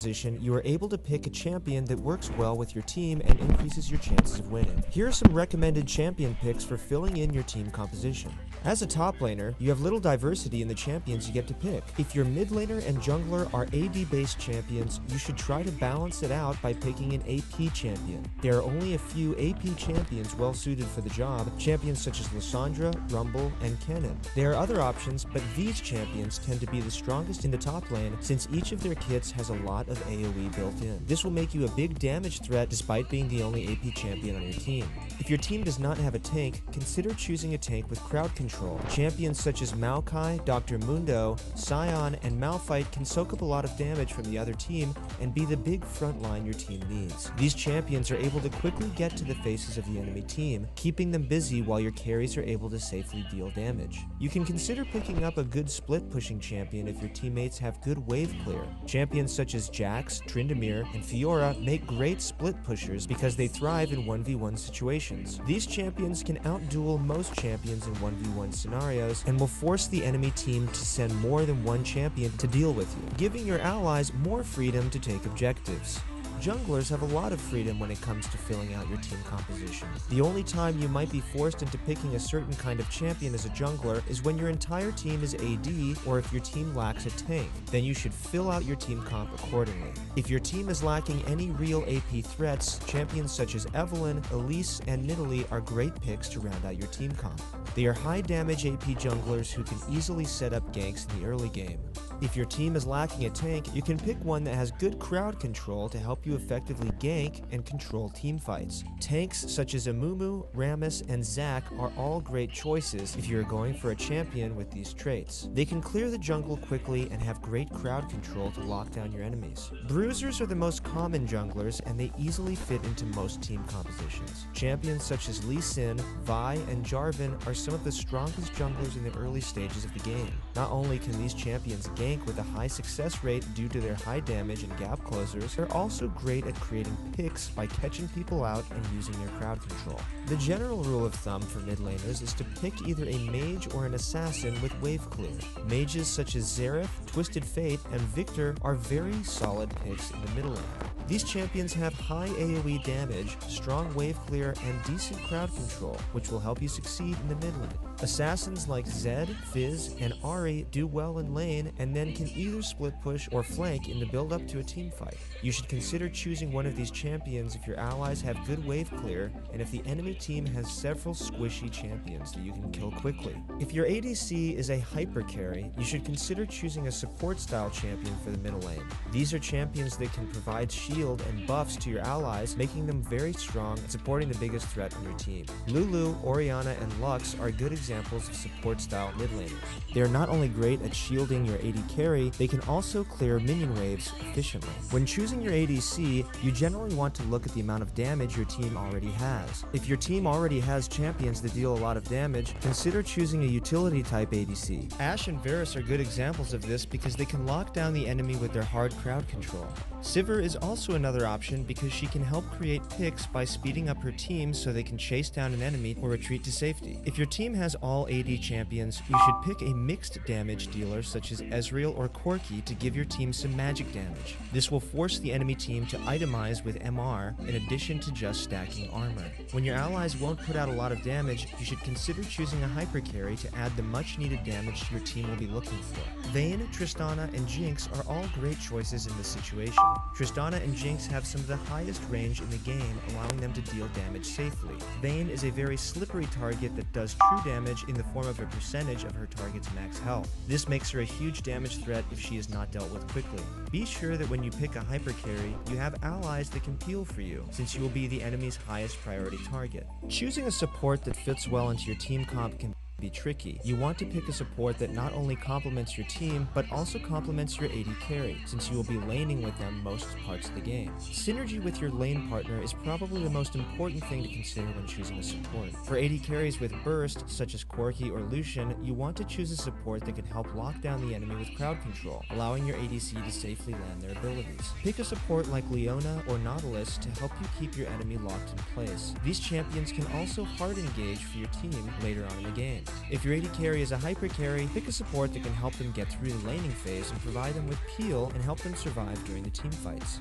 Position, you are able to pick a champion that works well with your team and increases your chances of winning. Here are some recommended champion picks for filling in your team composition. As a top laner, you have little diversity in the champions you get to pick. If your mid laner and jungler are AD-based champions, you should try to balance it out by picking an AP champion. There are only a few AP champions well suited for the job, champions such as Lissandra, Rumble, and Kennen. There are other options, but these champions tend to be the strongest in the top lane since each of their kits has a lot of AoE built in. This will make you a big damage threat despite being the only AP champion on your team. If your team does not have a tank, consider choosing a tank with crowd control. Champions such as Maokai, Dr. Mundo, Sion, and Malphite can soak up a lot of damage from the other team and be the big front line your team needs. These champions are able to quickly get to the faces of the enemy team, keeping them busy while your carries are able to safely deal damage. You can consider picking up a good split pushing champion if your teammates have good wave clear. Champions such as Jax, Tryndamere, and Fiora make great split pushers because they thrive in 1v1 situations. These champions can outduel most champions in 1v1 scenarios and will force the enemy team to send more than one champion to deal with you, giving your allies more freedom to take objectives. Junglers have a lot of freedom when it comes to filling out your team composition. The only time you might be forced into picking a certain kind of champion as a jungler is when your entire team is AD or if your team lacks a tank. Then you should fill out your team comp accordingly. If your team is lacking any real AP threats, champions such as Evelynn, Elise, and Nidalee are great picks to round out your team comp. They are high damage AP junglers who can easily set up ganks in the early game. If your team is lacking a tank, you can pick one that has good crowd control to help you effectively gank and control team fights. Tanks such as Amumu, Rammus, and Zac are all great choices if you are going for a champion with these traits. They can clear the jungle quickly and have great crowd control to lock down your enemies. Bruisers are the most common junglers and they easily fit into most team compositions. Champions such as Lee Sin, Vi, and Jarvan are some of the strongest junglers in the early stages of the game. Not only can these champions gank with a high success rate due to their high damage and gap closers, they're also great at creating picks by catching people out and using their crowd control. The general rule of thumb for mid laners is to pick either a mage or an assassin with wave clear. Mages such as Xerath, Twisted Fate, and Victor are very solid picks in the middle lane. These champions have high AoE damage, strong wave clear, and decent crowd control, which will help you succeed in the mid lane. Assassins like Zed, Fizz, and Ahri do well in lane and then can either split push or flank in the build up to a team fight. You should consider choosing one of these champions if your allies have good wave clear and if the enemy team has several squishy champions that you can kill quickly. If your ADC is a hyper carry, you should consider choosing a support style champion for the middle lane. These are champions that can provide shield and buffs to your allies, making them very strong and supporting the biggest threat on your team. Lulu, Orianna, and Lux are good examples of support style mid laners. They are not only great at shielding your AD carry, they can also clear minion waves efficiently. When choosing your ADC, you generally want to look at the amount of damage your team already has. If your team already has champions that deal a lot of damage, consider choosing a utility type ADC. Ashe and Varus are good examples of this because they can lock down the enemy with their hard crowd control. Sivir is also another option because she can help create picks by speeding up her team so they can chase down an enemy or retreat to safety. If your team has all AD champions, you should pick a mixed damage dealer such as Ezreal or Corki to give your team some magic damage. This will force the enemy team to itemize with MR in addition to just stacking armor. When your allies won't put out a lot of damage, you should consider choosing a hyper carry to add the much needed damage your team will be looking for. Vayne, Tristana, and Jinx are all great choices in this situation. Tristana and Jinx have some of the highest range in the game, allowing them to deal damage safely. Vayne is a very slippery target that does true damage in the form of a percentage of her target's max health. This makes her a huge damage threat if she is not dealt with quickly. Be sure that when you pick a hyper carry, you have allies that can peel for you, since you will be the enemy's highest priority target. Choosing a support that fits well into your team comp can be tricky. You want to pick a support that not only complements your team, but also complements your AD carry, since you will be laning with them most parts of the game. Synergy with your lane partner is probably the most important thing to consider when choosing a support. For AD carries with burst, such as Corki or Lucian, you want to choose a support that can help lock down the enemy with crowd control, allowing your ADC to safely land their abilities. Pick a support like Leona or Nautilus to help you keep your enemy locked in place. These champions can also hard engage for your team later on in the game. If your AD carry is a hyper carry, pick a support that can help them get through the laning phase and provide them with peel and help them survive during the team fights.